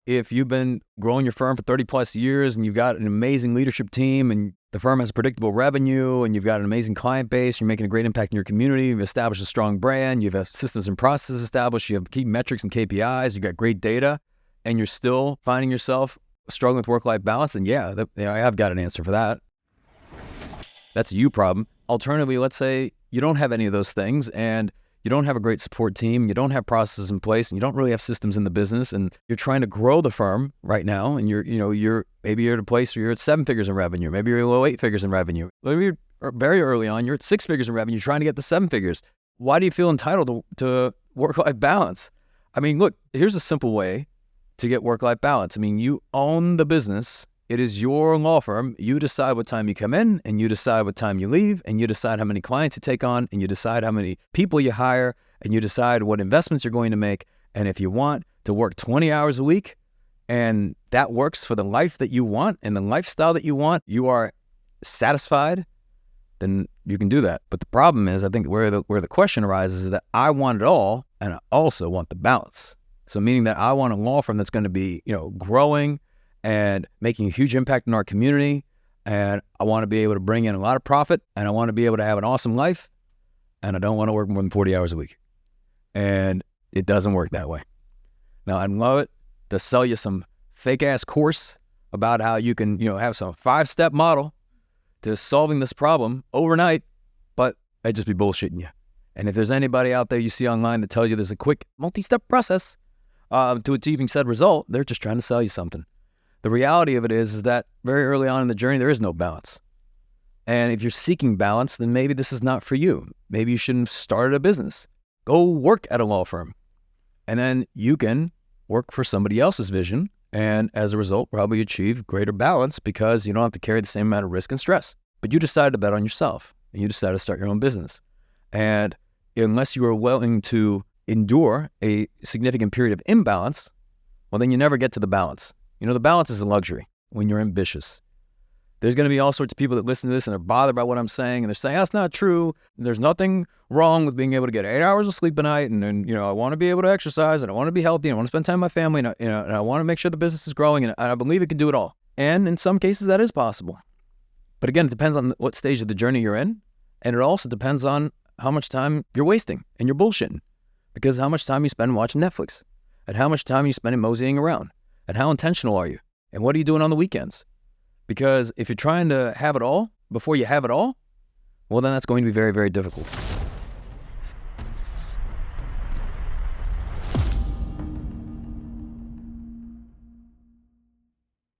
if you've been growing your firm for 30 plus years and you've got an amazing leadership team and the firm has predictable revenue and you've got an amazing client base, you're making a great impact in your community, you've established a strong brand, you have systems and processes established, you have key metrics and KPIs, you've got great data, and you're still finding yourself struggling with work-life balance, then I have got an answer for that. That's a you problem. Alternatively, let's say you don't have any of those things and you don't have a great support team, you don't have processes in place, and you don't really have systems in the business, and you're trying to grow the firm right now, and maybe you're at a place where you're at 7 figures in revenue, maybe you're at low 8 figures in revenue, maybe you're very early on, you're at 6 figures in revenue, trying to get to 7 figures. Why do you feel entitled to work-life balance? I mean, look, here's a simple way to get work-life balance. I mean, you own the business. It is your law firm. You decide what time you come in, and you decide what time you leave, and you decide how many clients you take on, and you decide how many people you hire, and you decide what investments you're going to make. And if you want to work 20 hours a week, and that works for the life that you want and the lifestyle that you want, you are satisfied, then you can do that. But the problem is, I think where the question arises is that I want it all, and I also want the balance. So meaning that I want a law firm that's going to be, growing and making a huge impact in our community, and I want to be able to bring in a lot of profit, and I want to be able to have an awesome life, and I don't want to work more than 40 hours a week. And it doesn't work that way. Now, I'd love it to sell you some fake-ass course about how you can, have some 5-step model to solving this problem overnight, but I'd just be bullshitting you. And if there's anybody out there you see online that tells you there's a quick multi-step process to achieving said result, they're just trying to sell you something. The reality of it is that very early on in the journey, there is no balance. And if you're seeking balance, then maybe this is not for you. Maybe you shouldn't have started a business. Go work at a law firm. And then you can work for somebody else's vision. And as a result, probably achieve greater balance because you don't have to carry the same amount of risk and stress. But you decided to bet on yourself and you decided to start your own business. And unless you are willing to endure a significant period of imbalance, well, then you never get to the balance. The balance is a luxury when you're ambitious. There's going to be all sorts of people that listen to this and they're bothered by what I'm saying, and they're saying, that's not true. There's nothing wrong with being able to get 8 hours of sleep a night, and then, I want to be able to exercise, and I want to be healthy, and I want to spend time with my family, and, and I want to make sure the business is growing, and I believe it can do it all. And in some cases, that is possible. But again, it depends on what stage of the journey you're in, and it also depends on how much time you're wasting and you're bullshitting. Because how much time you spend watching Netflix, and how much time you spend moseying around. And how intentional are you? And what are you doing on the weekends? Because if you're trying to have it all before you have it all, well, then that's going to be very, very difficult.